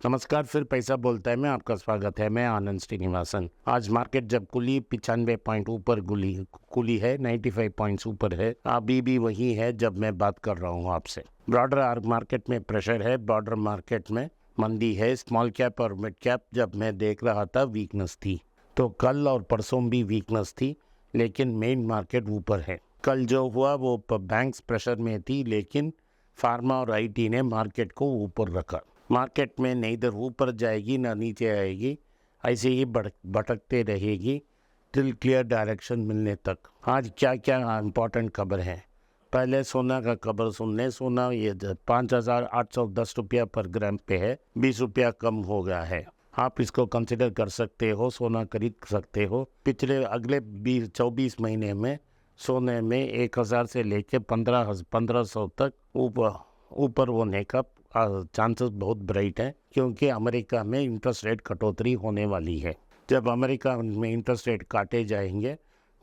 नमस्कार, फिर पैसा बोलता है में आपका स्वागत है। मैं आनंद श्रीनिवासन। आज मार्केट जब खुली 95 पॉइंट ऊपर खुली है, 95 पॉइंट्स ऊपर है। अभी भी वही है जब मैं बात कर रहा हूँ आपसे। ब्रॉडर मार्केट में प्रेशर है, ब्रॉडर मार्केट में मंदी है। स्मॉल कैप और मिड कैप जब मैं देख रहा था वीकनेस थी, तो कल और परसों भी वीकनेस थी, लेकिन मेन मार्केट ऊपर है। कल जो हुआ वो बैंक्स प्रेशर में थी, लेकिन फार्मा और आईटी ने मार्केट को ऊपर रखा। मार्केट में न इधर ऊपर जाएगी ना नीचे आएगी, ऐसे ही भटकते रहेगी टिल क्लियर डायरेक्शन मिलने तक। आज क्या क्या इम्पोर्टेंट खबर है, पहले सोना का खबर सुनने। सोना ये 5,810 रुपया पर ग्राम पे है, 20 रुपया कम हो गया है। आप इसको कंसिडर कर सकते हो, सोना खरीद सकते हो। पिछले अगले 24 महीने में सोने में 1,000 से लेके 1500 तक ऊपर होने का चांसेस बहुत ब्राइट है, क्योंकि अमेरिका में इंटरेस्ट रेट कटौती होने वाली है। जब अमेरिका में इंटरेस्ट रेट काटे जाएंगे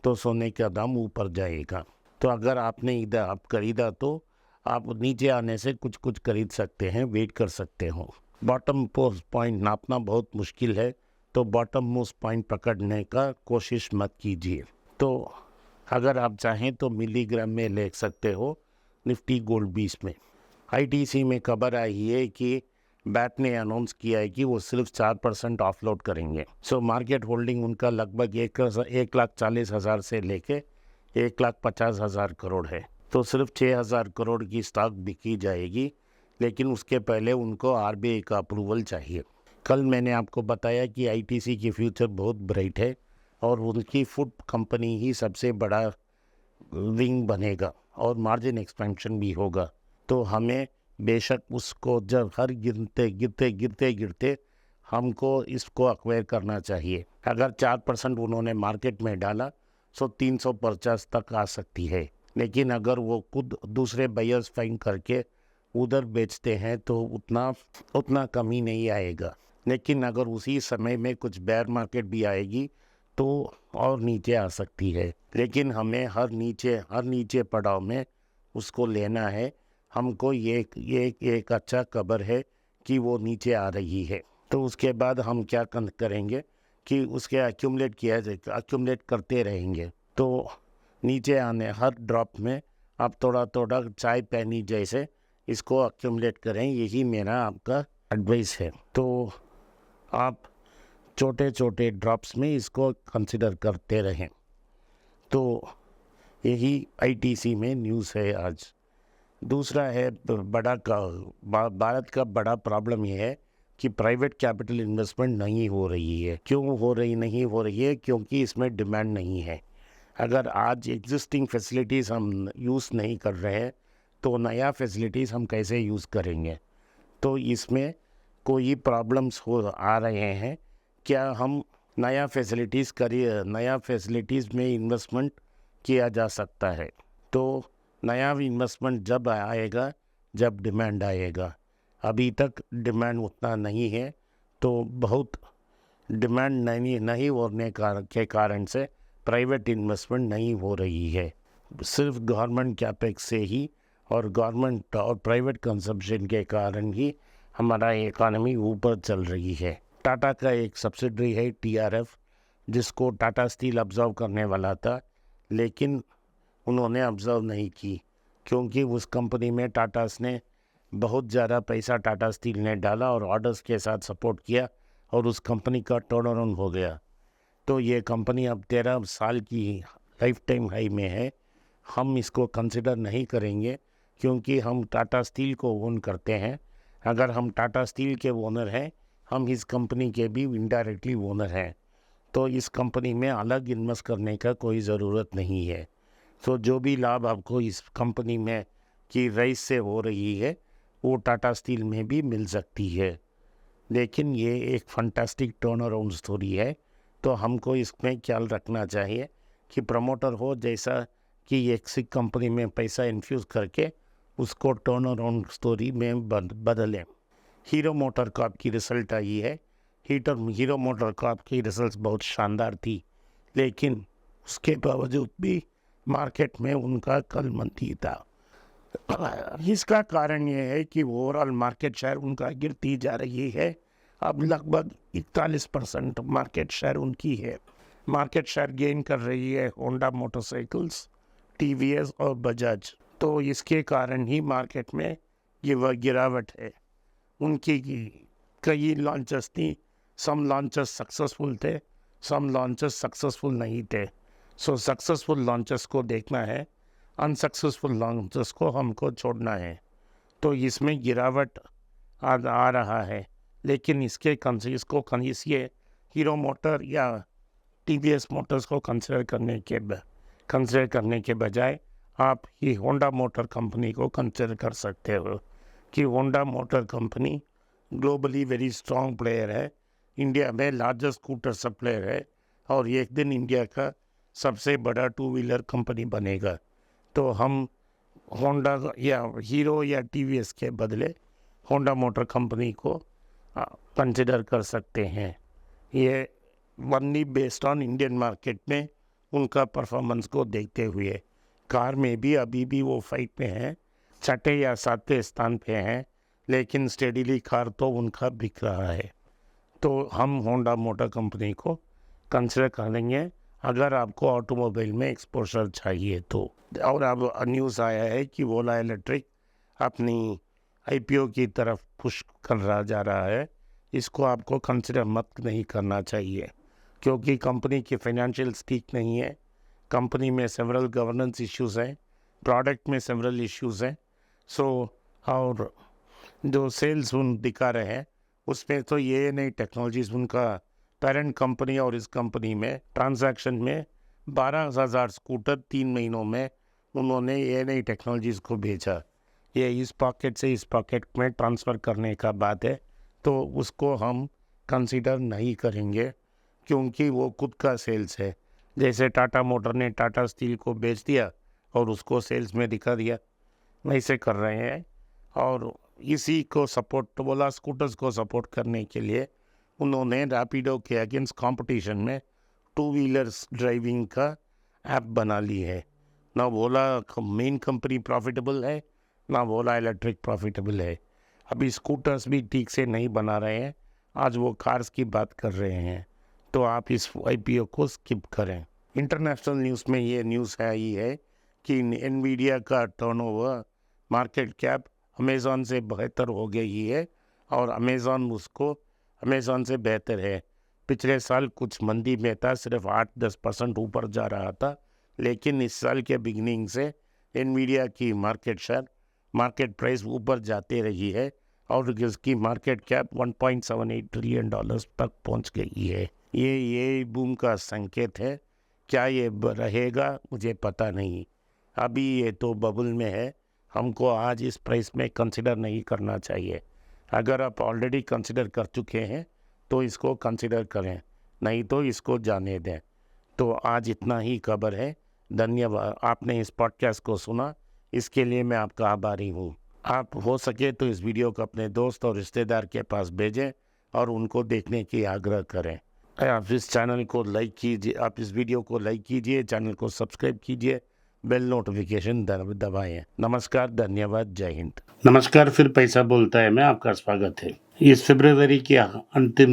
तो सोने का दाम ऊपर जाएगा। तो अगर आपने इधर आप खरीदा तो आप नीचे आने से कुछ कुछ खरीद सकते हैं, वेट कर सकते हो। बॉटम पॉइंट नापना बहुत मुश्किल है, तो बॉटम मोस्ट पॉइंट पकड़ने का कोशिश मत कीजिए। तो अगर आप चाहें तो मिलीग्राम में ले सकते हो निफ्टी गोल्ड 20 में। आईटीसी में खबर आई है कि बैट ने अनाउंस किया है कि वो सिर्फ 4% ऑफलोड करेंगे। सो मार्केट होल्डिंग उनका लगभग 1,40,000 से लेके 1,50,000 करोड़ है। तो सिर्फ 6,000 करोड़ की स्टॉक बिकी जाएगी, लेकिन उसके पहले उनको आरबीआई का अप्रूवल चाहिए। कल मैंने आपको बताया कि आईटीसी की फ्यूचर बहुत ब्राइट है और उनकी फूड कंपनी ही सबसे बड़ा विंग बनेगा और मार्जिन एक्सपेंशन भी होगा। तो हमें बेशक उसको जब हर गिरते हमको इसको एक्वायर करना चाहिए। अगर 4% उन्होंने मार्केट में डाला तो 350 तक आ सकती है, लेकिन अगर वो खुद दूसरे बायर्स फाइंड करके उधर बेचते हैं तो उतना कमी नहीं आएगा। लेकिन अगर उसी समय में कुछ बेयर मार्केट भी आएगी तो और नीचे आ सकती है। लेकिन हमें हर नीचे पड़ाव में उसको लेना है। हमको ये एक अच्छा खबर है कि वो नीचे आ रही है। तो उसके बाद हम क्या करेंगे कि उसके एक्यूमुलेट करते रहेंगे। तो नीचे आने हर ड्रॉप में आप थोड़ा थोड़ा चाय पानी जैसे इसको एक्यूमुलेट करें, यही मेरा आपका एडवाइस है। तो आप छोटे छोटे ड्रॉप्स में इसको कंसिडर करते रहें। तो यही आईटीसी में न्यूज़ है आज। दूसरा है भारत का बड़ा प्रॉब्लम ये है कि प्राइवेट कैपिटल इन्वेस्टमेंट नहीं हो रही है। क्यों नहीं हो रही है? क्योंकि इसमें डिमांड नहीं है। अगर आज एग्जिस्टिंग फैसिलिटीज़ हम यूज़ नहीं कर रहे हैं तो नया फैसिलिटीज़ हम कैसे यूज़ करेंगे? तो इसमें कोई प्रॉब्लम्स आ रहे हैं। क्या हम नया फैसिलिटीज़ में इन्वेस्टमेंट किया जा सकता है? तो नया इन्वेस्टमेंट जब आएगा जब डिमांड आएगा। अभी तक डिमांड उतना नहीं है, तो बहुत डिमांड नहीं होने के कारण से प्राइवेट इन्वेस्टमेंट नहीं हो रही है। सिर्फ गवर्नमेंट कैपेक्स से ही और गवर्नमेंट और प्राइवेट कंजम्पशन के कारण ही हमारा इकोनॉमी ऊपर चल रही है। टाटा का एक सब्सिडरी है टीआरएफ, जिसको टाटा स्टील ऑब्जर्व करने वाला था, लेकिन उन्होंने ऑब्जर्व नहीं की, क्योंकि उस कंपनी में टाटास ने बहुत ज़्यादा पैसा टाटा स्टील ने डाला और ऑर्डर्स के साथ सपोर्ट किया और उस कंपनी का टर्नअराउंड हो गया। तो ये कंपनी अब 13 साल की लाइफ टाइम हाई में है। हम इसको कंसिडर नहीं करेंगे क्योंकि हम टाटा स्टील को ओन करते हैं। अगर हम टाटा स्टील के ओनर हैं, हम इस कंपनी के भी इनडायरेक्टली ओनर हैं। तो इस कंपनी में अलग इन्वेस्ट करने का कोई ज़रूरत नहीं है। तो जो भी लाभ आपको इस कंपनी में की राइस से हो रही है वो टाटा स्टील में भी मिल सकती है। लेकिन ये एक फंटास्टिक टर्न अराउंड स्टोरी है, तो हमको इसमें ख्याल रखना चाहिए कि प्रमोटर हो जैसा कि एक सिक कंपनी में पैसा इन्फ्यूज़ करके उसको टर्न अराउंड स्टोरी में बदलें। हीरो मोटर कॉर्प की रिज़ल्ट आई है। हीरो मोटर कॉर्प की रिजल्ट बहुत शानदार थी, लेकिन उसके बावजूद भी मार्केट में उनका कल मंदी था। इसका कारण ये है कि ओवरऑल मार्केट शेयर उनका गिरती जा रही है अब लगभग 41% मार्केट शेयर उनकी है। मार्केट शेयर गेन कर रही है होंडा मोटरसाइकिल्स, टीवीएस और बजाज। तो इसके कारण ही मार्केट में ये वह गिरावट है। उनकी कई लॉन्चेस थी, सम लॉन्चेस सक्सेसफुल थे, सम लॉन्चेस सक्सेसफुल नहीं थे। सो सक्सेसफुल लॉन्चेस को देखना है, अनसक्सेसफुल लॉन्चेस को हमको छोड़ना है। तो इसमें गिरावट आ रहा है, लेकिन इसको ये हीरो मोटर या टीवीएस मोटर्स को कंसिडर करने के बजाय आप ये होंडा मोटर कंपनी को कंसिडर कर सकते हो कि Honda motor company globally very strong player है, इंडिया में लार्जेस्ट स्कूटर सप्लायर है और एक दिन इंडिया का सबसे बड़ा टू व्हीलर कंपनी बनेगा। तो हम होंडा या हीरो या टीवीएस के बदले होंडा मोटर कंपनी को कंसिडर कर सकते हैं। ये only based on Indian market में उनका परफॉर्मेंस को देखते हुए। कार में भी अभी भी वो फाइट में हैं, 6 या 7 स्थान पे हैं, लेकिन स्टेडीली कार तो उनका बिक रहा है। तो हम होंडा मोटर कंपनी को कंसिडर कर लेंगे अगर आपको ऑटोमोबाइल में एक्सपोजर चाहिए तो। और अब न्यूज़ आया है कि ओला इलेक्ट्रिक अपनी आईपीओ की तरफ पुश कर जा रहा है। इसको आपको कंसिडर मत नहीं करना चाहिए, क्योंकि कंपनी की फाइनेंशियल्स ठीक नहीं है, कंपनी में सेवरल गवर्नेंस इश्यूज हैं, प्रोडक्ट में सेवरल इश्यूज हैं। सो और जो सेल्स उन दिखा रहे हैं उसमें तो ये नई टेक्नोलॉजीज़ उनका पेरेंट कंपनी और इस कंपनी में ट्रांजैक्शन में 12,000 स्कूटर 3 महीनों में उन्होंने ये नई टेक्नोलॉजीज़ को भेजा। ये इस पॉकेट से इस पॉकेट में ट्रांसफ़र करने का बात है, तो उसको हम कंसीडर नहीं करेंगे, क्योंकि वो खुद का सेल्स है। जैसे टाटा मोटर ने टाटा स्टील को बेच दिया और उसको सेल्स में दिखा दिया, वैसे कर रहे हैं। और इसी को सपोर्ट ओला स्कूटर्स को सपोर्ट करने के लिए उन्होंने रैपिडो के अगेंस्ट कंपटीशन में टू व्हीलर्स ड्राइविंग का ऐप बना ली है। ना ओला मेन कंपनी प्रॉफिटेबल है, ना ओला इलेक्ट्रिक प्रॉफिटेबल है। अभी स्कूटर्स भी ठीक से नहीं बना रहे हैं, आज वो कार्स की बात कर रहे हैं। तो आप इस आईपीओ को स्किप करें। इंटरनेशनल न्यूज़ में ये न्यूज़ आई है कि एनवीडिया का टर्नओवर मार्केट कैप अमेज़ॉन से बेहतर हो गई है और अमेज़ॉन से बेहतर है। पिछले साल कुछ मंदी में था, सिर्फ 8-10% ऊपर जा रहा था, लेकिन इस साल के बिगनिंग से एनवीडिया की मार्केट प्राइस ऊपर जाते रही है और इसकी मार्केट कैप $1.78 ट्रिलियन तक पहुंच गई है। ये बूम का संकेत है। क्या ये रहेगा मुझे पता नहीं, अभी ये तो बबल में है। हमको आज इस प्राइस में कंसिडर नहीं करना चाहिए। अगर आप ऑलरेडी कंसिडर कर चुके हैं तो इसको कंसिडर करें, नहीं तो इसको जाने दें। तो आज इतना ही खबर है। धन्यवाद, आपने इस पॉडकास्ट को सुना, इसके लिए मैं आपका आभारी हूँ। आप हो सके तो इस वीडियो को अपने दोस्त और रिश्तेदार के पास भेजें और उनको देखने की आग्रह करें। आप इस चैनल को लाइक कीजिए, आप इस वीडियो को लाइक कीजिए, चैनल को सब्सक्राइब कीजिए, बेल नोटिफिकेशन दबाएं। नमस्कार, धन्यवाद, जय हिंद। नमस्कार, फिर पैसा बोलता है में आपका स्वागत है। इस फरवरी के अंतिम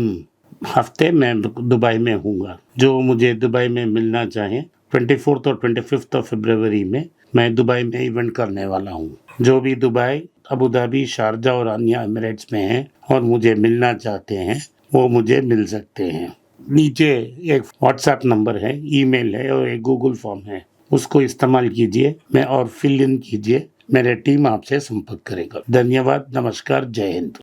हफ्ते मैं दुबई में हूँगा। जो मुझे दुबई में मिलना चाहे, 24 और 25 फरवरी में मैं दुबई में इवेंट करने वाला हूँ। जो भी दुबई, अबू धाबी, शारजा और अन्य एमिरेट्स में हैं और मुझे मिलना चाहते हैं वो मुझे मिल सकते हैं। नीचे एक व्हाट्सएप नंबर है, ईमेल है और एक गूगल फॉर्म है, उसको इस्तेमाल कीजिए और फिल इन कीजिए। मेरे टीम आपसे संपर्क करेगा। धन्यवाद, नमस्कार, जय हिंद।